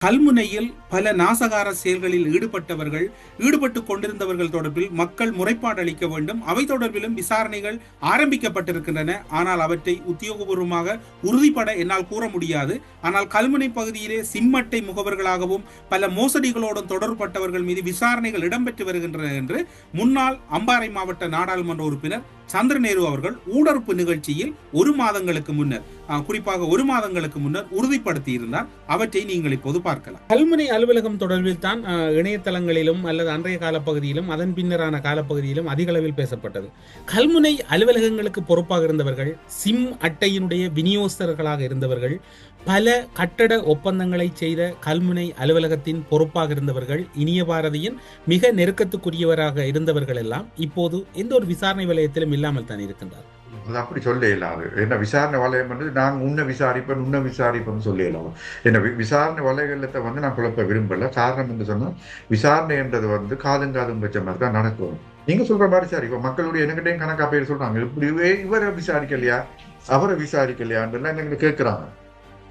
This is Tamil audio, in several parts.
கல்முனையில் பல நாசகார செயல்களில் ஈடுபட்டுக் கொண்டிருந்தவர்கள் தொடர்பில் மக்கள் முறைப்பாடு அளிக்க வேண்டும். அவை தொடர்பிலும் விசாரணைகள் ஆரம்பிக்கப்பட்டிருக்கின்றன. ஆனால் அவற்றை உத்தியோகபூர்வமாக உறுதிப்பட என்னால் கூற முடியாது. ஆனால் கல்முனை பகுதியிலே சிம் அட்டை முகவர்களாகவும் பல மோசடிகளோடும் தொடர்பட்டவர்கள் மீது விசாரணைகள் இடம்பெற்று வருகின்றன என்று முன்னாள் அம்பாறை மாவட்ட நாடாளுமன்ற உறுப்பினர் சந்திரநேரு அவர்கள் ஊடறுப்பு நிகழ்ச்சியில் குறிப்பாக ஒரு மாதங்களுக்கு முன்னர் உறுதிப்படுத்தி இருந்தார். அவற்றை நீங்கள் இப்போது பார்க்கலாம். கல்முனை அலுவலகம் தொடர்பில் தான் இணையதளங்களிலும் அல்லது அன்றைய காலப்பகுதியிலும் அதன் பின்னரான காலப்பகுதியிலும் அதிக அளவில் பேசப்பட்டது. கல்முனை அலுவலகங்களுக்கு பொறுப்பாக இருந்தவர்கள், சிம் அட்டையினுடைய விநியோகஸ்தர்களாக இருந்தவர்கள், பல கட்டட ஒப்பந்தங்களை செய்த கல்முனை அலுவலகத்தின் பொறுப்பாக இருந்தவர்கள், இனிய பாரதியின் மிக நெருக்கத்துக்குரியவராக இருந்தவர்கள் எல்லாம் இப்போது எந்த ஒரு விசாரணை வலயத்திலும் இல்லாமல் தான் இருக்கின்றார். அப்படி சொல்ல இயலாது. என்ன விசாரணை வலயம் வந்து நாங்கள் உன்ன விசாரிப்பேன்னு சொல்ல இயலாது. என்ன விசாரணை வலைகளத்தை வந்து நான் குழப்ப விரும்பல. காரணம் என்று சொன்னால் விசாரணை என்றது வந்து காதும் வச்ச மாதிரி தான் நடக்கும். நீங்க சொல்ற மாதிரி சரி, இப்போ மக்களுடைய என்கிட்டையும் கணக்கா பேர் சொல்றாங்க, இப்படிவே இவரை விசாரிக்கலையா அவரை விசாரிக்கலையான்றலாம் எங்களுக்கு கேட்கிறாங்க.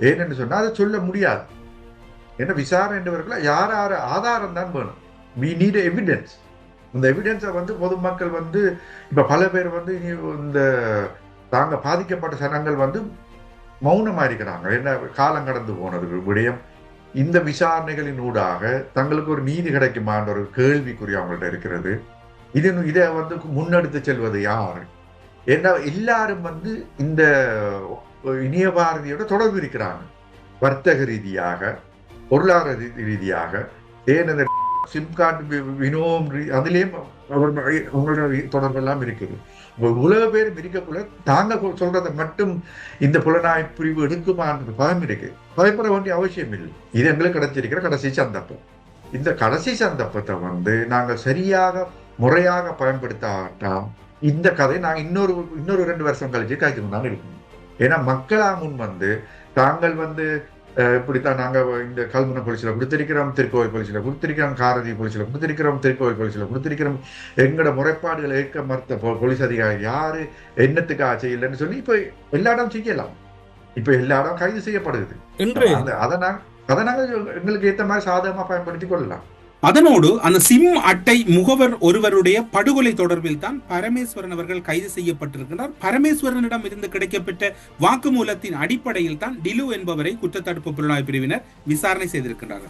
ஏன்னு சொன்னா அதை சொல்ல முடியாது. ஏன்னா விசாரணை என்றவர்கள் யார் ஆதாரம் தான் வேணும். we need evidence. இந்த எவிடன்ஸை வந்து பொதுமக்கள் வந்து இப்ப பல பேர் வந்து இந்த தாங்க பாதிக்கப்பட்ட சனங்கள் வந்து மௌனமா இருக்கிறாங்க. என்ன காலம் கடந்து போனது விடயம். இந்த விசாரணைகளின் ஊடாக தங்களுக்கு ஒரு நீதி கிடைக்குமான்ற ஒரு கேள்விக்குறி அவங்கள்ட்ட இருக்கிறது. இதை வந்து முன்னெடுத்து செல்வது யார்? ஏன்னா எல்லாரும் வந்து இந்த இனிய பாரதியோட தொடர்பு இருக்கிறாங்க. வர்த்தக ரீதியாக, பொருளாதார ரீதியாக, ஏன் இந்த சிம் கார்டு வினோம் அதுலேயும் அவங்களோட தொடர்பெல்லாம் இருக்குது. உலக பேர் இருக்கக்குள்ள தாங்க சொல்றதை மட்டும் இந்த புலனாய்வு பிரிவு எடுக்குமான்றது பயம் இருக்கு. பயப்பட வேண்டிய அவசியம் இல்லை. இது எங்களுக்கு கிடைச்சிருக்கிற கடைசி சந்தர்ப்பம். இந்த கடைசி சந்தர்ப்பத்தை வந்து நாங்கள் சரியாக முறையாக பயன்படுத்தாட்டா இந்த கதை நாங்கள் இன்னொரு 2 வருஷம் கழிச்சு காய்ச்சி தான் இருக்கணும். ஏன்னா மக்களா முன் வந்து தாங்கள் வந்து இப்படித்தான் நாங்கள் இந்த கல்முனை போலீஸில் கொடுத்திருக்கிறோம், திருக்கோவில் போலீஸில் கொடுத்திருக்கிறோம், காரதி போலீஸில் கொடுத்திருக்கிறோம், திருக்கோவில் போலீஸில் கொடுத்திருக்கிறோம், எங்களோட முறைப்பாடுகளை ஏற்க மறுத்த போலீஸ் அதிகாரி யாரு என்னத்துக்காக செய்யலன்னு சொல்லி இப்ப எல்லா இடம் செய்யலாம். இப்ப எல்லா இடம் கைது செய்யப்படுது. அதை நாங்கள் எங்களுக்கு ஏற்ற மாதிரி சாதகமா பயன்படுத்திக் கொள்ளலாம். அதனோடு அந்த சிம் அட்டை முகவர் ஒருவருடைய படுகொலை தொடர்பில் தான் பரமேஸ்வரன் அவர்கள் கைது செய்யப்பட்டிருக்கிறார். பரமேஸ்வரனிடம் இருந்து கிடைக்கப்பட்ட வாக்குமூலத்தின் அடிப்படையில் தான் டிலு என்பவரை குற்றத்தடுப்பு புலனாய்வு பிரிவினர் விசாரணை செய்திருக்கிறார்கள்.